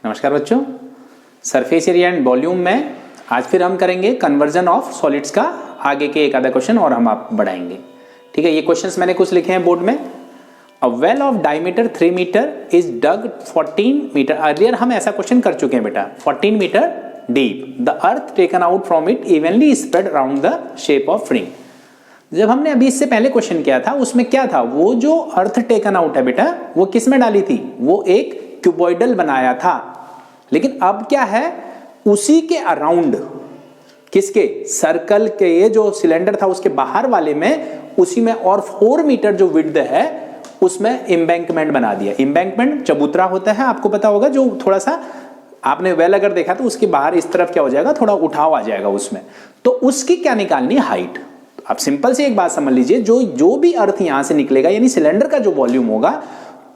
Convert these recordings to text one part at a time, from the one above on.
नमस्कार बच्चों, surface area and volume में आज फिर हम करेंगे कन्वर्जन ऑफ सॉलिड्स का आगे के एक आधा क्वेश्चन और हम आप बढ़ाएंगे। ठीक है, ये क्वेश्चंस मैंने कुछ लिखे हैं बोर्ड में। A well of diameter 3 metre is dug 14 मीटर। अर्लियर हम ऐसा क्वेश्चन कर चुके हैं बेटा। 14 metre deep, the earth taken out from it evenly spread around the shape of ring. जब हमने अभी इससे पहले क्वेश्चन किया था उसमें क्या था, वो जो अर्थ टेकन आउट है बेटा वो किस में डाली थी, वो एक क्यूबॉइडल बनाया था। लेकिन अब क्या है, उसी के अराउंड, किसके, सर्कल के, ये जो सिलेंडर था उसके बाहर वाले में, उसी में और 4 मीटर जो विड्थ है उसमें एम्बैंकमेंट बना दिया। एम्बैंकमेंट चबूतरा होता है, आपको पता होगा, जो थोड़ा सा आपने वेल अगर देखा तो उसके बाहर इस तरफ क्या हो जाएगा, थोड़ा उठाव आ जाएगा उसमें। तो उसकी क्या निकालनी, हाइट। आप सिंपल से एक बात समझ लीजिए, जो भी अर्थ यहां से निकलेगा यानी सिलेंडर का जो वॉल्यूम होगा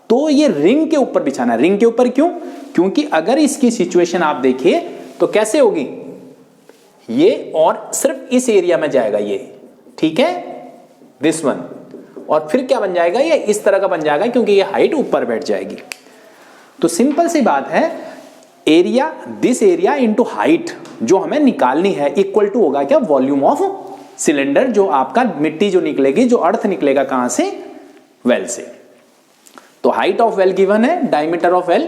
तो ये रिंग के ऊपर बिछाना है। रिंग के ऊपर क्यों? क्योंकि अगर इसकी सिचुएशन आप देखिए तो कैसे होगी, ये और सिर्फ इस एरिया में जाएगा ये, ठीक है, दिस वन, और फिर क्या बन जाएगा, ये इस तरह का बन जाएगा क्योंकि ये हाइट ऊपर बैठ जाएगी। तो सिंपल सी बात है, area, this area into height जो हमें निकालनी है इक्वल टू होगा क्या, वॉल्यूम ऑफ सिलेंडर, जो आपका मिट्टी जो निकलेगी, जो अर्थ निकलेगा कहां से, वेल से। तो हाइट ऑफ वेल गिवन है, डायमीटर ऑफ वेल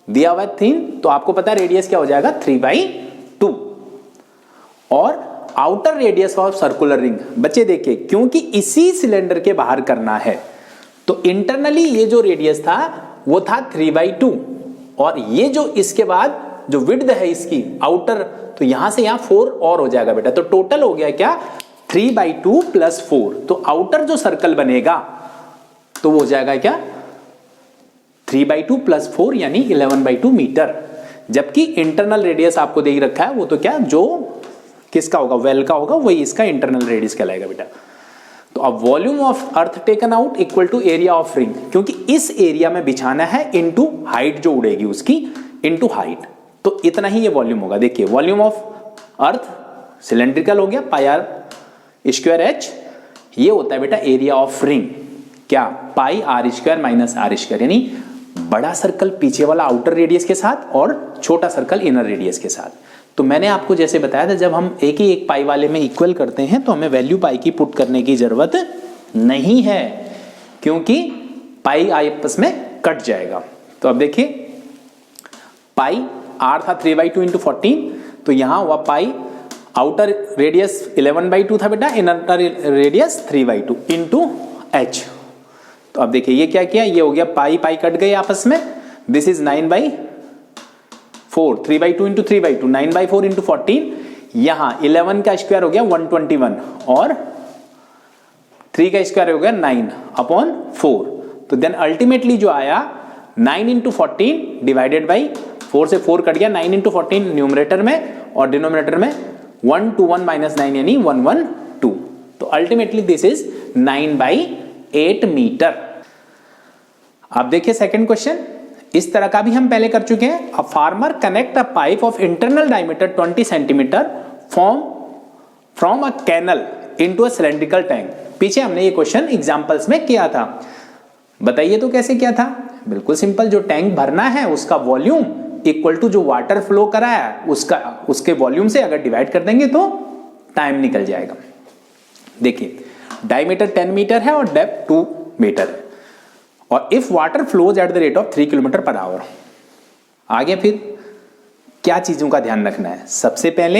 दिया हुआ है 3, तो आपको पता है रेडियस क्या हो जाएगा 3/2, और outer radius of circular ring. बच्चे देखिए, क्योंकि इसी सिलेंडर के बाहर करना है तो इंटरनली ये जो रेडियस था वो था 3/2, और ये जो इसके बाद जो विड्थ है इसकी आउटर, तो यहां से यहां 4 और हो जाएगा बेटा। तो टोटल हो गया क्या, 3/2 + 4। तो आउटर जो सर्कल बनेगा तो वो हो जाएगा क्या, 3/2 + 4 यानी 11/2 मीटर। जबकि इंटरनल रेडियस आपको दे रखा है वो तो क्या, जो किसका होगा, वेल का होगा, वही इसका इंटरनल रेडियस कहलाएगा बेटा। तो अब volume of earth taken out equal to area of ring, क्योंकि इस एरिया में बिछाना है, इनटू हाइट जो उड़ेगी उसकी, इनटू हाइट, तो इतना ही ये वॉल्यूम होगा। देखिए, वॉल्यूम ऑफ अर्थ सिलेंड्रिकल हो गया πr²h, ये होता है बेटा एरिया ऑफ रिंग, क्या, πr² - r², यानी बड़ा सर्कल पीछे वाला आउटर रेडियस के साथ और छोटा सर्कल इनर रेडियस के साथ। तो मैंने आपको जैसे बताया था, जब हम एक ही एक पाई वाले में इक्वल करते हैं तो हमें वैल्यू पाई की पुट करने की जरूरत नहीं है, क्योंकि पाई आपस में कट जाएगा। तो अब देखिए, पाई आर था 3/2 × 14, तो यहां हुआ पाई, आउटर रेडियस 11/2 था बेटा, इनर रेडियस 3/2 × h। तो अब देखिए ये क्या किया, ये हो गया पाई पाई कट गए आपस में, दिस इज 9/4, 3/2 × 3/2, 9/4 × 14, यहां 11 का स्क्वायर हो गया 121, और 3 का स्क्वायर हो गया 9/4। तो देन अल्टीमेटली जो आया 9 × 14 डिवाइडेड बाई 4 से 4 कट गया, 9 × 14 न्यूमरेटर में, और डिनोमिनेटर में 1 to 1 - 9 यानी 112। तो अल्टीमेटली दिस इज 9/8 मीटर। अब देखिए सेकंड क्वेश्चन, इस तरह का भी हम पहले कर चुके हैं। A farmer connect a pipe of internal diameter 20 centimetre from a canal into a cylindrical tank. पीछे हमने ये क्वेश्चन एग्जांपल्स में किया था, बताइए तो कैसे किया था। बिल्कुल सिंपल, जो टैंक भरना है उसका वॉल्यूम इक्वल टू जो वाटर फ्लो कराया है उसके वॉल्यूम से अगर डिवाइड कर देंगे तो टाइम निकल जाएगा। देखिए, डायमीटर 10 मीटर है और डेप्थ 2 मीटर है, और if water flows at the rate of 3 km/h। आगे फिर क्या चीजों का ध्यान रखना है, सबसे पहले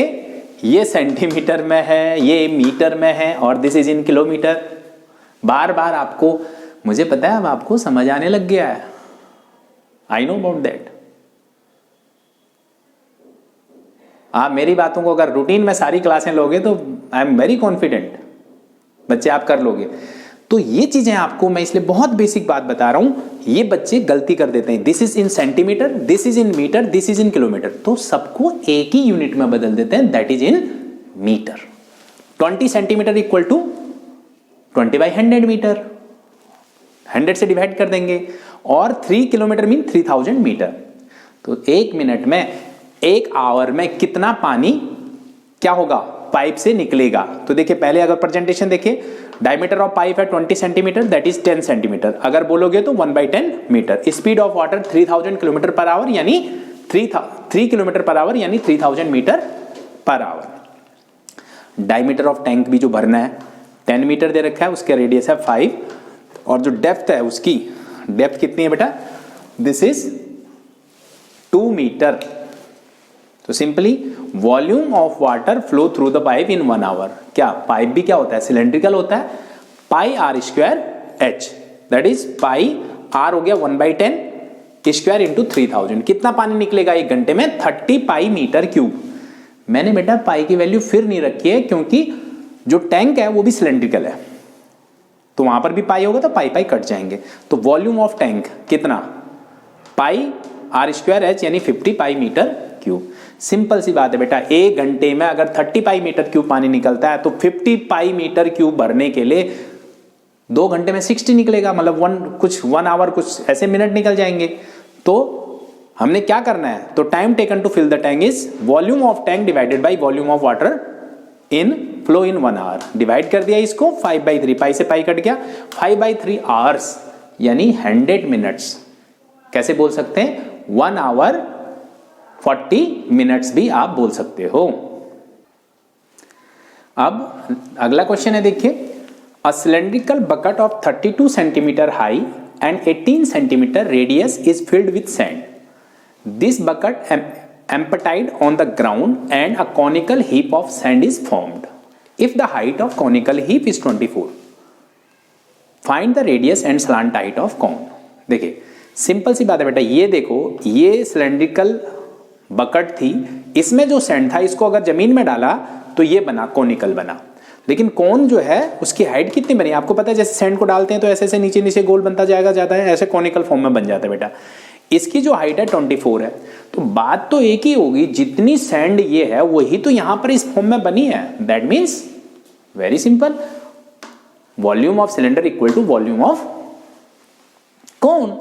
ये सेंटीमीटर में है, ये मीटर में है, और दिस इज इन किलोमीटर। बार बार आपको, मुझे पता है अब आपको समझ आने लग गया है, आई नो अबाउट दैट। आप मेरी बातों को अगर रूटीन में सारी क्लासें लोगे तो आई एम वेरी कॉन्फिडेंट बच्चे आप कर लोगे। तो ये चीजें आपको मैं इसलिए बहुत बेसिक बात बता रहा हूं, ये बच्चे गलती कर देते हैं। This is in centimetre, this is in metre, this is in kilometre, तो सबको एक ही यूनिट में बदल देते हैं, that is in metre. 20 centimetre equal to 20/100 metre, 100 से डिवाइड कर देंगे, और 3 किलोमीटर मीन 3000 मीटर। तो 1 मिनट में, 1 आवर में कितना पानी क्या होगा, पाइप से निकलेगा। तो देखिए पहले अगर प्रेजेंटेशन देखिए, डायमीटर ऑफ पाइप है 20 सेंटीमीटर, दैट इज 10 सेंटीमीटर। अगर बोलोगे तो 1/10 metre. Speed of water 3000 kilometre per hour यानी 3 किलोमीटर पर आवर यानी 3000 metre per hour. Diameter of tank भी जो भरना है 10 मीटर दे रखा है, उसका रेडियस है 5, और जो डेप्थ है उसकी डेप्थ कितनी है बेटा, दिस इज 2 मीटर। तो simply volume of water flow through the pipe in 1 hour. क्या पाइप भी क्या होता है, सिलेंड्रिकल होता है, pi r square h, that is pi r हो गया 1/10 स्क्वायर इंटू 3000। कितना पानी निकलेगा 1 घंटे में, 30 पाई मीटर क्यूब। मैंने बेटा पाई की वैल्यू फिर नहीं रखी है क्योंकि जो टैंक है वो भी सिलेंड्रिकल है, तो वहां पर भी पाई होगा तो पाई पाई कट जाएंगे। तो वॉल्यूम ऑफ टैंक कितना, पाई आर स्क्वायर एच यानी 50 पाई मीटर क्यूब। सिंपल सी बात है बेटा, 1 घंटे में अगर 30 पाई मीटर क्यूब पानी निकलता है तो 50 पाई मीटर क्यूब भरने के लिए 2 घंटे में 60 निकलेगा, मतलब 1 आवर कुछ ऐसे मिनट निकल जाएंगे। तो हमने क्या करना है, तो time taken to fill the tank is volume of tank divided by volume of water in flow in 1 hour. Divide कर दिया इसको 5/3, पाई से पाई कट गया, 5/3 आवर्स यानी 100 मिनट्स। कैसे बोल सकते हैं, 1 आवर 40 मिनट्स भी आप बोल सकते हो। अब अगला क्वेश्चन है देखिए, a cylindrical bucket of 32 centimetre high and 18 centimetre radius is filled with sand. This bucket emptied on the ground and a conical heap of sand is formed. If the height of conical heap is 24, find the radius and slant height of cone. देखिए simple सी बात है बेटा, ये देखो ये cylindrical bucket थी, इसमें जो सैंड था इसको अगर जमीन में डाला तो ये बना कोनिकल बना, लेकिन कौन जो है उसकी हाइट कितनी बनी आपको पता है, जैसे सैंड को डालते हैं तो ऐसे ऐसे नीचे नीचे गोल बनता जाता है, ऐसे कोनिकल फॉर्म में बन जाता है बेटा। इसकी जो हाइट है 24 है, तो बात तो एक ही होगी, जितनी सैंड ये है वही तो यहां पर इस फॉर्म में बनी है। That means very simple, volume of cylinder equal to volume of cone.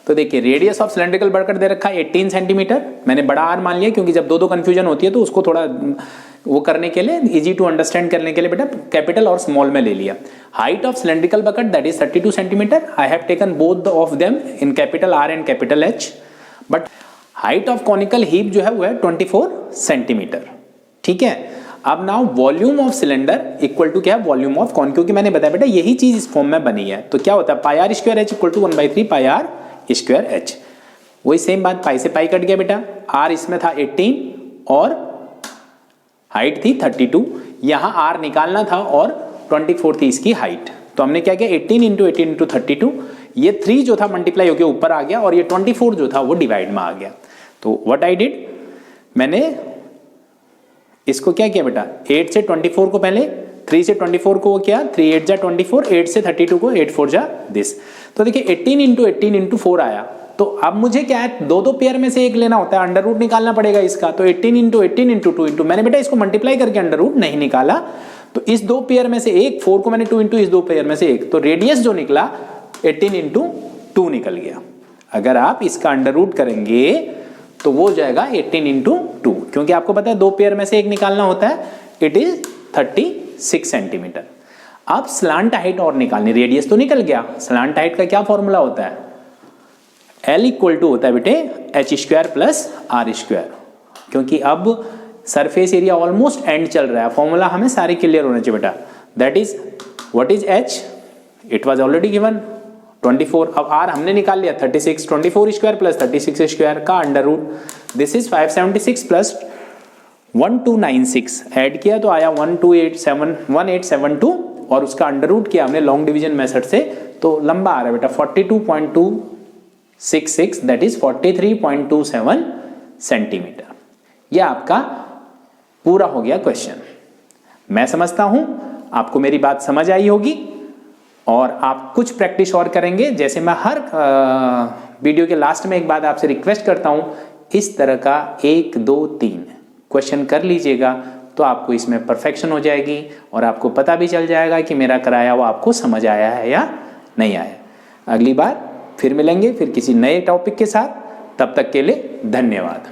तो देखिए रेडियस ऑफ सिलेंड्रिकल बकेट दे रखा है 18 सेंटीमीटर, मैंने बड़ा आर मान लिया क्योंकि जब दो कंफ्यूजन होती है तो उसको थोड़ा वो करने के लिए, इजी टू अंडरस्टैंड करने के लिए बेटा कैपिटल और स्मॉल में ले लिया। Height of cylindrical bucket that is 32 centimetre, I have taken both of them in capital R and capital H, but height of conical heap जो है वो है 24 सेंटीमीटर। ठीक है, अब now volume of cylinder equal to क्या है, volume of cone, क्योंकि मैंने बताया बेटा यही चीज इस फॉर्म में बनी है, तो क्या होता है pi r square h equal to 1/3 pi r square h. वही सेम बात, पाई से पाई कट गया बेटा, आर इसमें था 18 और हाइट थी 32, यहां आर निकालना था और 24 थी इसकी हाइट, तो हमने क्या किया 18 इंटू 18 इंटू 32, ये 3 जो था मल्टीप्लाई होकर ऊपर आ गया और ये 24 जो था वो डिवाइड में आ गया। तो व्हाट आई डिड, मैंने इसको क्या किया बेटा 8 से 24 को पहले 3 से 24 को वो किया, 3 8 जा 24, 8 से 32 को 8 4 जा दिस। तो देखिए 18 इंटू 18 इंटू 4 आया, तो अब मुझे क्या है दो पेयर में से एक लेना होता है, अंडर रूट निकालना पड़ेगा इसका, तो 18 इंटू 18 इंटू 2 इंटू, मैंने बेटा इसको मल्टीप्लाई करके अंडर रूट नहीं निकाला, तो इस 2 पेयर में से एक 4 को मैंने 2 इंटू इस 2 पेयर में से एक, तो रेडियस जो निकला 18 इंटू 2 निकल गया। अगर आप इसका अंडर रूट करेंगे तो वो जाएगा 18 इंटू 2, क्योंकि आपको पता है 2 पेयर में से एक निकालना होता है, इट इज 36 सेंटीमीटर। अब स्लांट हाइट और निकालनी, रेडियस तो निकल गया, स्लांट हाइट का क्या फॉर्मूला होता है, L इक्वल टू होता है बेटे H square plus R square, क्योंकि अब सरफेस एरिया ऑलमोस्ट एंड चल रहा है, फॉर्मूला हमें सारे क्लियर होने चाहिए बेटा। That is what is H, it was already given 24, अब R हमने निकाल लिया 36, 24 स्क्वायर प्लस 36 स्क्वायर का under root, this is 576 plus 1296, add किया तो आया 1872 और उसका अंडर रूट किया हमने लॉन्ग डिवीजन मेथड से, तो लंबा आ रहा है बेटा 42.266, दैट इज 43.27 सेंटीमीटर। यह आपका पूरा हो गया क्वेश्चन। मैं समझता हूं आपको मेरी बात समझ आई होगी और आप कुछ प्रैक्टिस और करेंगे। जैसे मैं हर वीडियो के लास्ट में एक बात आपसे रिक्वेस्ट करता हूं, इस तरह का 1 2 3 क्वेश्चन कर लीजिएगा, तो आपको इसमें परफेक्शन हो जाएगी और आपको पता भी चल जाएगा कि मेरा कराया वो आपको समझ आया है या नहीं आया। अगली बार फिर मिलेंगे, फिर किसी नए टॉपिक के साथ, तब तक के लिए धन्यवाद।